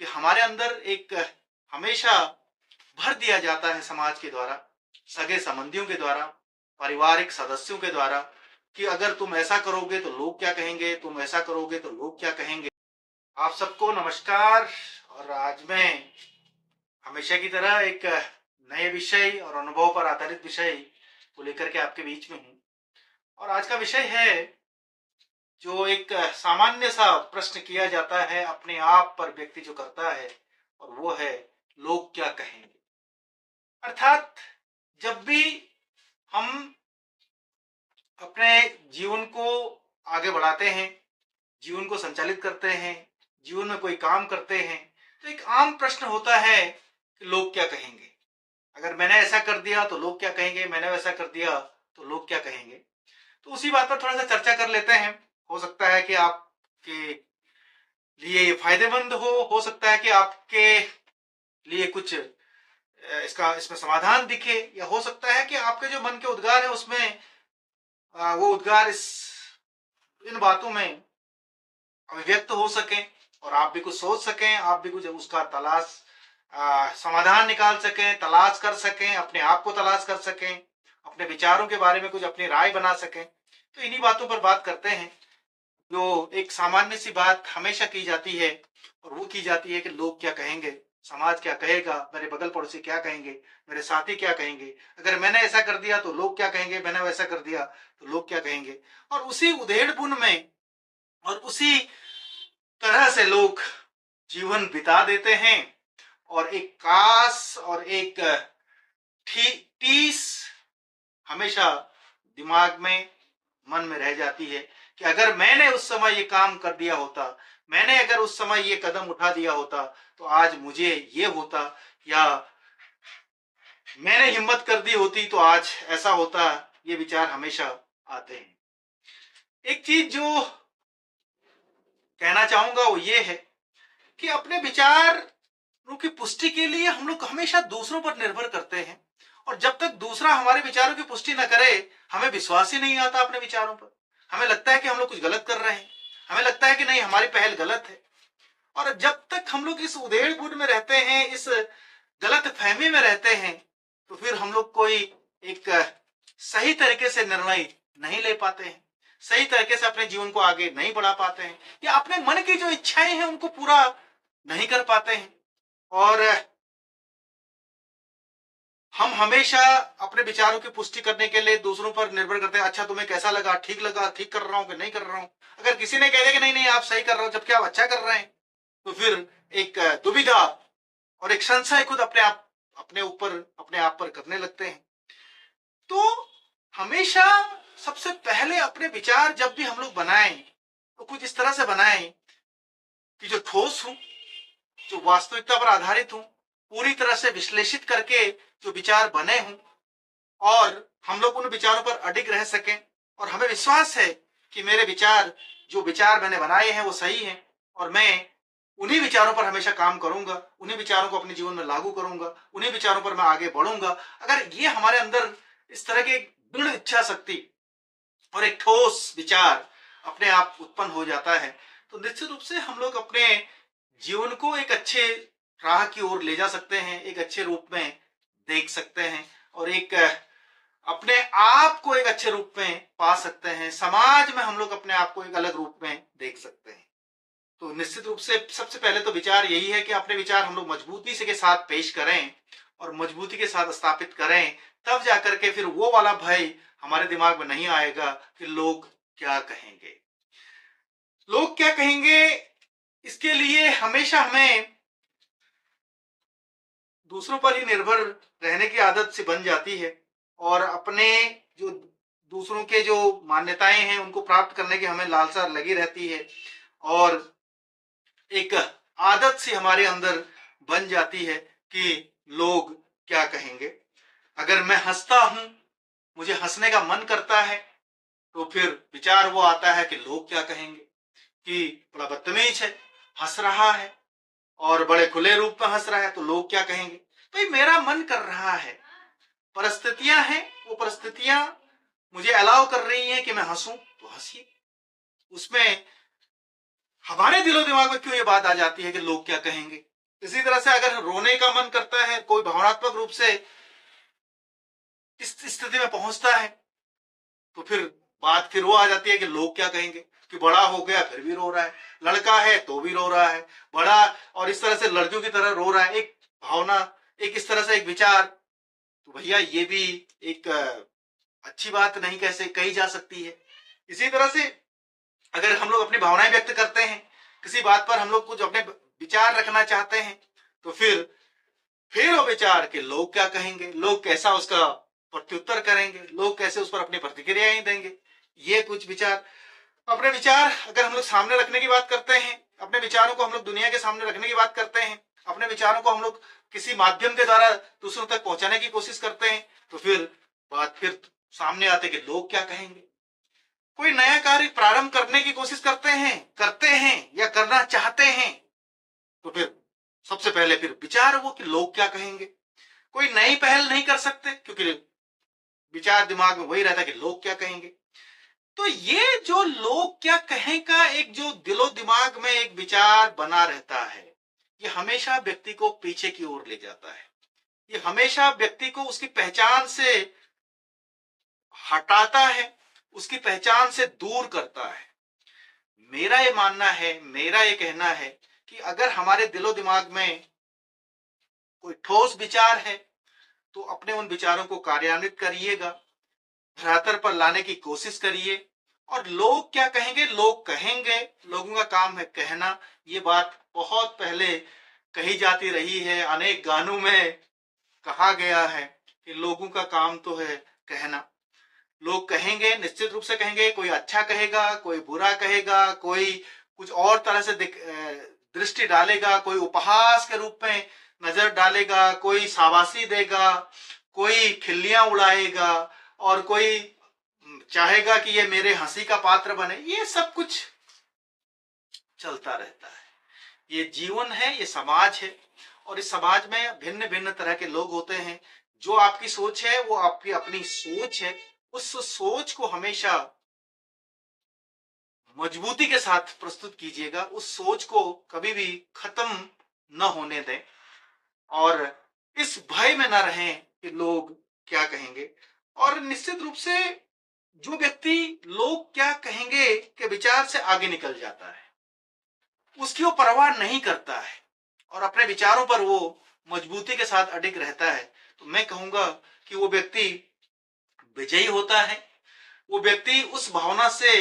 कि हमारे अंदर एक हमेशा भर दिया जाता है समाज के द्वारा, सगे संबंधियों के द्वारा, पारिवारिक सदस्यों के द्वारा कि अगर तुम ऐसा करोगे तो लोग क्या कहेंगे, तुम ऐसा करोगे तो लोग क्या कहेंगे। आप सबको नमस्कार। और आज मैं हमेशा की तरह एक नए विषय और अनुभव पर आधारित विषय को लेकर के आपके बीच में हूं। और आज का विषय है जो एक सामान्य सा प्रश्न किया जाता है अपने आप पर व्यक्ति जो करता है, और वो है लोग क्या कहेंगे। अर्थात जब भी हम अपने जीवन को आगे बढ़ाते हैं, जीवन को संचालित करते हैं, जीवन में कोई काम करते हैं, तो एक आम प्रश्न होता है कि लोग क्या कहेंगे। अगर मैंने ऐसा कर दिया तो लोग क्या कहेंगे, मैंने वैसा कर दिया तो लोग क्या कहेंगे। तो उसी बात पर थोड़ा सा चर्चा कर लेते हैं। हो सकता है कि आपके लिए ये फायदेमंद हो सकता है कि आपके लिए कुछ इसमें समाधान दिखे, या हो सकता है कि आपके जो मन के उद्गार है उसमें वो उद्गार इन बातों में अभिव्यक्त हो सके और आप भी कुछ सोच सकें, आप भी कुछ उसका समाधान निकाल सकें, तलाश कर सकें, अपने आप को तलाश कर सकें, अपने विचारों के बारे में कुछ अपनी राय बना सकें। तो इन्हीं बातों पर बात करते हैं। जो एक सामान्य सी बात हमेशा की जाती है, और वो की जाती है कि लोग क्या कहेंगे, समाज क्या कहेगा, मेरे बगल पड़ोसी क्या कहेंगे, मेरे साथी क्या कहेंगे, अगर मैंने ऐसा कर दिया तो लोग क्या कहेंगे, मैंने वैसा कर दिया तो लोग क्या कहेंगे। और उसी उधेड़-बुन में और उसी तरह से लोग जीवन बिता देते हैं, और एक कास और एक टीस हमेशा दिमाग में, मन में रह जाती है कि अगर मैंने उस समय ये काम कर दिया होता, मैंने अगर उस समय ये कदम उठा दिया होता तो आज मुझे ये होता, या मैंने हिम्मत कर दी होती तो आज ऐसा होता। ये विचार हमेशा आते हैं। एक चीज जो कहना चाहूंगा वो ये है कि अपने विचारों की पुष्टि के लिए हम लोग हमेशा दूसरों पर निर्भर करते हैं, और जब तक दूसरा हमारे विचारों की पुष्टि न करे हमें विश्वास ही नहीं आता अपने विचारों पर। हमें लगता है कि हम लोग कुछ गलत कर रहे हैं, हमें लगता है कि नहीं हमारी पहल गलत है। और जब तक हम लोग इस उधेड़-बुन में रहते हैं, इस गलत फहमी में रहते हैं, तो फिर हम लोग कोई एक सही तरीके से निर्णय नहीं ले पाते हैं, सही तरीके से अपने जीवन को आगे नहीं बढ़ा पाते हैं, या अपने मन की जो इच्छाएं हैं उनको पूरा नहीं कर पाते हैं। और हम हमेशा अपने विचारों की पुष्टि करने के लिए दूसरों पर निर्भर करते हैं। अच्छा तुम्हें कैसा लगा, ठीक कर रहा हूं कि नहीं कर रहा हूं। अगर किसी ने कह दिया कि नहीं नहीं आप सही कर रहे हो, जबकि आप अच्छा कर रहे हैं, तो फिर एक दुविधा और एक संशय खुद अपने आप पर करने लगते हैं। तो हमेशा सबसे पहले अपने विचार जब भी हम लोग बनाएं तो कुछ इस तरह से बनाएं कि जो ठोस हो, जो वास्तविकता पर आधारित हो, पूरी तरह से विश्लेषित करके जो विचार बने हों, और हम लोग उन विचारों पर अडिग रह सकें, और हमें विश्वास है कि मेरे विचार, जो विचार मैंने बनाए हैं वो सही हैं, और मैं उन्हीं विचारों पर हमेशा काम करूंगा, उन्हीं विचारों को अपने जीवन में लागू करूंगा, उन्हीं विचारों पर मैं आगे बढ़ूंगा। अगर ये हमारे अंदर इस तरह की दृढ़ इच्छा शक्ति और एक ठोस विचार अपने आप उत्पन्न हो जाता है, तो निश्चित रूप से हम लोग अपने जीवन को एक अच्छे राह की ओर ले जा सकते हैं, एक अच्छे रूप में देख सकते हैं, और एक अपने आप को एक अच्छे रूप में पा सकते हैं। समाज में हम लोग अपने आप को एक अलग रूप में देख सकते हैं। तो निश्चित रूप से सबसे पहले तो विचार यही है कि अपने विचार हम लोग मजबूती से के साथ पेश करें और मजबूती के साथ स्थापित करें, तब जाकर के फिर वो वाला भय हमारे दिमाग में नहीं आएगा कि लोग क्या कहेंगे। लोग क्या कहेंगे, इसके लिए हमेशा हमें दूसरों पर ही निर्भर रहने की आदत से बन जाती है, और अपने जो दूसरों के जो मान्यताएं हैं उनको प्राप्त करने की हमें लालसा लगी रहती है, और एक आदत सी हमारे अंदर बन जाती है कि लोग क्या कहेंगे। अगर मैं हंसता हूं, मुझे हंसने का मन करता है, तो फिर विचार वो आता है कि लोग क्या कहेंगे, कि बड़ा बदतमीज है, हंस रहा है और बड़े खुले रूप में हंस रहा है, तो लोग क्या कहेंगे। भाई मेरा मन कर रहा है, परिस्थितियां हैं, वो परिस्थितियां मुझे अलाउ कर रही हैं कि मैं हंसूं, तो हंसिए। उसमें हमारे दिलो दिमाग में क्यों ये बात आ जाती है कि लोग क्या कहेंगे। इसी तरह से अगर रोने का मन करता है, कोई भावनात्मक रूप से इस स्थिति में पहुंचता है, तो फिर बात फिर वो आ जाती है कि लोग क्या कहेंगे, कि बड़ा हो गया फिर भी रो रहा है, लड़का है तो भी रो रहा है, बड़ा और इस तरह से लड़कियों की तरह रो रहा है, एक भावना, एक इस तरह से एक विचार। तो भैया ये भी एक अच्छी बात नहीं कैसे कही जा सकती है। इसी तरह से अगर हम लोग अपनी भावनाएं व्यक्त करते हैं, किसी बात पर हम लोग कुछ अपने विचार रखना चाहते हैं, तो फिर वो विचार के लोग क्या कहेंगे, लोग कैसा उसका प्रत्युत्तर करेंगे, लोग कैसे उस पर अपनी प्रतिक्रियाएं देंगे। ये कुछ विचार, अपने विचार अगर हम लोग सामने रखने की बात करते हैं, अपने विचारों को हम लोग दुनिया के सामने रखने की बात करते हैं, अपने विचारों को हम लोग किसी माध्यम के द्वारा दूसरों तक पहुंचाने की कोशिश करते हैं, तो फिर बात फिर सामने आते कि लोग क्या कहेंगे। कोई नया कार्य प्रारंभ करने की कोशिश करते हैं या करना चाहते हैं, तो फिर सबसे पहले फिर विचार वो कि लोग क्या कहेंगे। कोई नई पहल नहीं कर सकते क्योंकि विचार दिमाग में वही रहता है कि लोग क्या कहेंगे। तो ये जो लोग क्या कहें का एक जो दिलो दिमाग में एक विचार बना रहता है, ये हमेशा व्यक्ति को पीछे की ओर ले जाता है। ये हमेशा व्यक्ति को उसकी पहचान से हटाता है, उसकी पहचान से दूर करता है। मेरा ये मानना है, मेरा ये कहना है कि अगर हमारे दिलो दिमाग में कोई ठोस विचार है, तो अपने उन विचारों को कार्यान्वित करिएगा, धरातल पर लाने की कोशिश करिए। और लोग क्या कहेंगे, लोग कहेंगे, लोगों का काम है कहना। ये बात बहुत पहले कही जाती रही है, अनेक गानों में कहा गया है कि लोगों का काम तो है कहना। लोग कहेंगे, निश्चित रूप से कहेंगे, कोई अच्छा कहेगा, कोई बुरा कहेगा, कोई कुछ और तरह से दृष्टि डालेगा, कोई उपहास के रूप में नजर डालेगा, कोई शाबाशी देगा, कोई खिल्लियां उड़ाएगा, और कोई चाहेगा कि ये मेरे हंसी का पात्र बने। ये सब कुछ चलता रहता है। ये जीवन है, ये समाज है, और इस समाज में भिन्न भिन्न तरह के लोग होते हैं। जो आपकी सोच है वो आपकी अपनी सोच है, उस सोच को हमेशा मजबूती के साथ प्रस्तुत कीजिएगा, उस सोच को कभी भी खत्म न होने दें, और इस भय में न रहें कि लोग क्या कहेंगे। और निश्चित रूप से जो व्यक्ति लोग क्या कहेंगे के विचार से आगे निकल जाता है, उसकी वो परवाह नहीं करता है और अपने विचारों पर वो मजबूती के साथ अडिग रहता है, तो मैं कहूंगा कि वो व्यक्ति विजयी होता है। वो व्यक्ति उस भावना से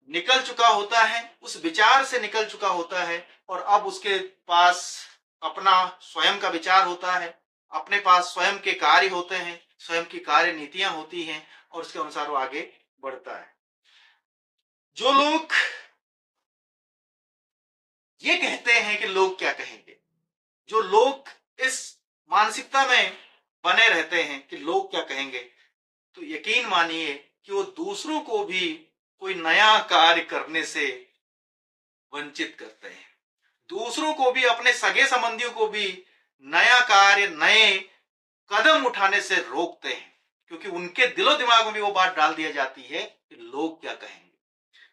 निकल चुका होता है, उस विचार से निकल चुका होता है, और अब उसके पास अपना स्वयं का विचार होता है, अपने पास स्वयं के कार्य होते हैं, स्वयं की कार्य नीतियां होती हैं, और उसके अनुसार वो आगे बढ़ता है। जो लोग ये कहते हैं कि लोग क्या कहेंगे, जो लोग इस मानसिकता में बने रहते हैं कि लोग क्या कहेंगे, तो यकीन मानिए कि वो दूसरों को भी कोई नया कार्य करने से वंचित करते हैं, दूसरों को भी, अपने सगे संबंधियों को भी नया कार्य, नए कदम उठाने से रोकते हैं, क्योंकि उनके दिलो दिमाग में भी वो बात डाल दिया जाती है कि लोग क्या कहेंगे,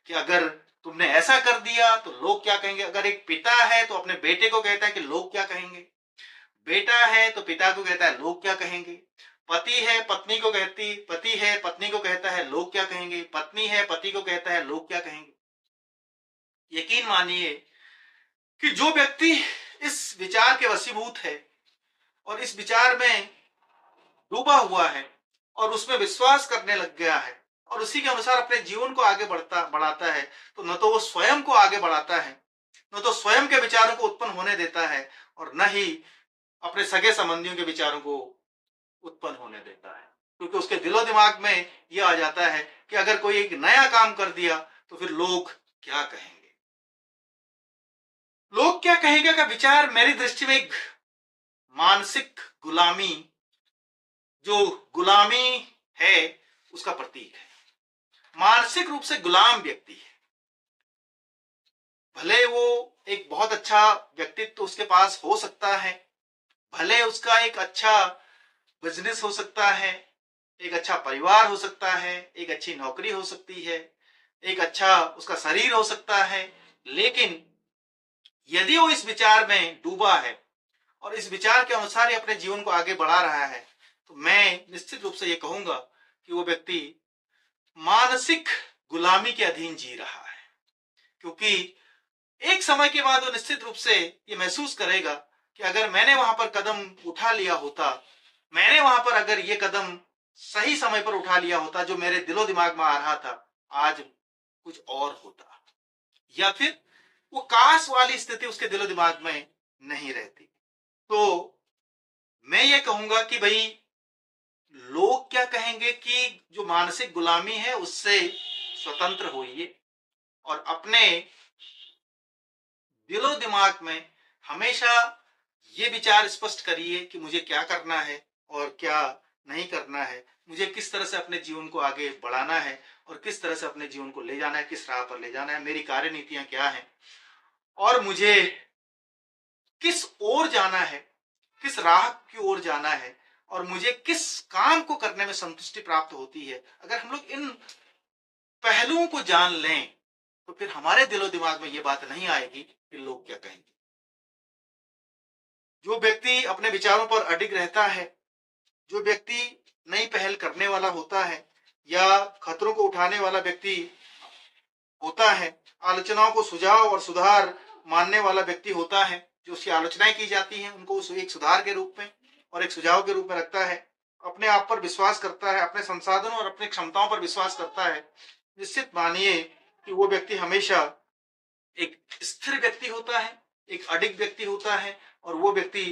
कि अगर तुमने ऐसा कर दिया तो लोग क्या कहेंगे। अगर एक पिता है तो अपने बेटे को कहता है कि लोग क्या कहेंगे, बेटा है तो पिता को कहता है लोग क्या कहेंगे, पति है पत्नी को कहता है लोग क्या कहेंगे, पत्नी है पति को कहता है लोग क्या कहेंगे। यकीन मानिए कि जो व्यक्ति इस विचार के वशीभूत है और इस विचार में डूबा हुआ है और उसमें विश्वास करने लग गया है और उसी के अनुसार अपने जीवन को आगे बढ़ाता है, तो न तो वो स्वयं को आगे बढ़ाता है, न तो स्वयं के विचारों को उत्पन्न होने देता है, और न ही अपने सगे संबंधियों के विचारों को उत्पन्न होने देता है, क्योंकि उसके दिलो दिमाग में यह आ जाता है कि अगर कोई एक नया काम कर दिया तो फिर लोग क्या कहेंगे। लोग क्या कहेंगे का विचार मेरी दृष्टि में एक मानसिक गुलामी, जो गुलामी है उसका प्रतीक है। मानसिक रूप से गुलाम व्यक्ति है, भले वो एक बहुत अच्छा व्यक्तित्व उसके पास हो सकता है, भले उसका एक अच्छा बिजनेस हो सकता है, एक अच्छा परिवार हो सकता है, एक अच्छी नौकरी हो सकती है, एक अच्छा उसका शरीर हो सकता है, लेकिन यदि वो इस विचार में डूबा है और इस विचार के अनुसार ही अपने जीवन को आगे बढ़ा रहा है, तो मैं निश्चित रूप से ये कहूंगा कि वो व्यक्ति मानसिक गुलामी के अधीन जी रहा है। क्योंकि एक समय के बाद वो निश्चित रूप से ये महसूस करेगा कि अगर मैंने वहां पर कदम उठा लिया होता, मैंने वहां पर अगर ये कदम सही समय पर उठा लिया होता जो मेरे दिलो दिमाग में आ रहा था, आज कुछ और होता। या फिर वो काश वाली स्थिति उसके दिलो दिमाग में नहीं रहती। तो मैं ये कहूंगा कि भाई, लोग क्या कहेंगे कि जो मानसिक गुलामी है उससे स्वतंत्र होइए और अपने दिलो दिमाग में हमेशा ये विचार स्पष्ट करिए कि मुझे क्या करना है और क्या नहीं करना है, मुझे किस तरह से अपने जीवन को आगे बढ़ाना है और किस तरह से अपने जीवन को ले जाना है, किस राह पर ले जाना है, मेरी कार्य नीतियां क्या हैं और मुझे किस ओर जाना है, किस राह की ओर जाना है और मुझे किस काम को करने में संतुष्टि प्राप्त होती है। अगर हम लोग इन पहलुओं को जान लें तो फिर हमारे दिलो दिमाग में ये बात नहीं आएगी कि लोग क्या कहेंगे। जो व्यक्ति अपने विचारों पर अडिग रहता है, जो व्यक्ति नई पहल करने वाला होता है या खतरों को उठाने वाला व्यक्ति होता है, आलोचनाओं को सुझाव और सुधार मानने वाला व्यक्ति होता है, जो उसकी आलोचनाएं की जाती हैं उनको एक सुधार के रूप में और एक सुझाव के रूप में रखता है, अपने आप पर विश्वास करता है, अपने संसाधनों और अपनी क्षमताओं पर विश्वास करता है, निश्चित मानिए कि वो व्यक्ति हमेशा एक स्थिर व्यक्ति होता है, एक अडिग व्यक्ति होता है और वो व्यक्ति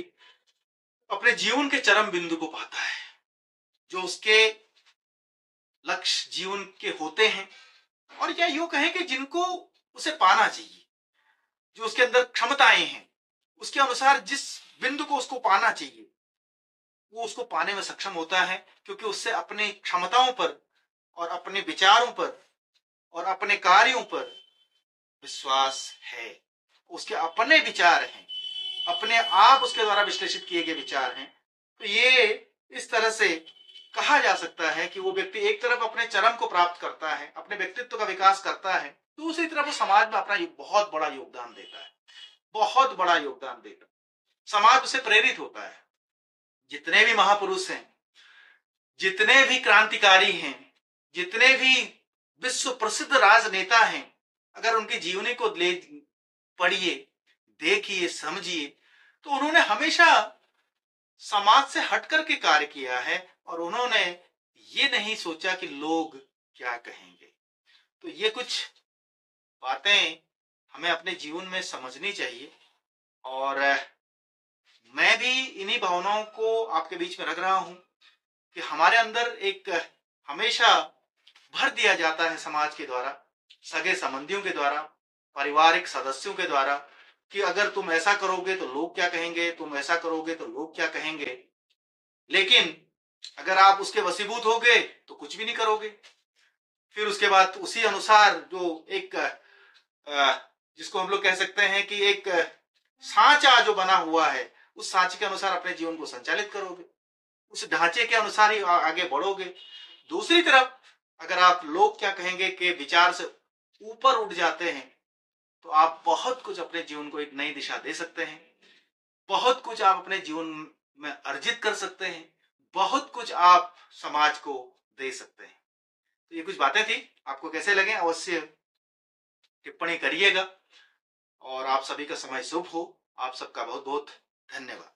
अपने जीवन के चरम बिंदु को पाता है। जो उसके लक्ष्य जीवन के होते हैं और या यूं कहें कि जिनको उसे पाना चाहिए, जो उसके अंदर क्षमताएं हैं, उसके अनुसार जिस बिंदु को उसको पाना चाहिए वो उसको पाने में सक्षम होता है, क्योंकि उससे अपनी क्षमताओं पर और अपने विचारों पर और अपने कार्यों पर विश्वास है। उसके अपने विचार हैं, अपने आप उसके द्वारा विश्लेषित किए गए विचार हैं। तो ये इस तरह से कहा जा सकता है कि वो व्यक्ति एक तरफ अपने चरम को प्राप्त करता है, अपने व्यक्तित्व का विकास करता है, दूसरी तरफ वो समाज में अपना बहुत बड़ा योगदान देता है, बहुत बड़ा योगदान देता है। समाज उससे प्रेरित होता है। जितने भी महापुरुष हैं, जितने भी क्रांतिकारी हैं, जितने भी विश्व प्रसिद्ध राजनेता हैं, अगर उनकी जीवनी को ले पढ़िए, देखिए, समझिए, तो उन्होंने हमेशा समाज से हटकर के कार्य किया है और उन्होंने ये नहीं सोचा कि लोग क्या कहेंगे। तो ये कुछ बातें हमें अपने जीवन में समझनी चाहिए और मैं भी इन्हीं भावनाओं को आपके बीच में रख रहा हूं कि हमारे अंदर एक हमेशा भर दिया जाता है समाज के द्वारा, सगे संबंधियों के द्वारा, पारिवारिक सदस्यों के द्वारा कि अगर तुम ऐसा करोगे तो लोग क्या कहेंगे, तुम ऐसा करोगे तो लोग क्या कहेंगे। लेकिन अगर आप उसके वशीभूत हो गए तो कुछ भी नहीं करोगे। फिर उसके बाद उसी अनुसार जो एक जिसको हम लोग कह सकते हैं कि एक सांचा जो बना हुआ है, उस सांचे के अनुसार अपने जीवन को संचालित करोगे, उस ढांचे के अनुसार ही आगे बढ़ोगे। दूसरी तरफ अगर आप लोग क्या कहेंगे के विचार से ऊपर उठ जाते हैं तो आप बहुत कुछ अपने जीवन को एक नई दिशा दे सकते हैं, बहुत कुछ आप अपने जीवन में अर्जित कर सकते हैं, बहुत कुछ आप समाज को दे सकते हैं। तो ये कुछ बातें थी, आपको कैसे लगे अवश्य टिप्पणी करिएगा और आप सभी का समय शुभ हो। आप सबका बहुत बहुत धन्यवाद।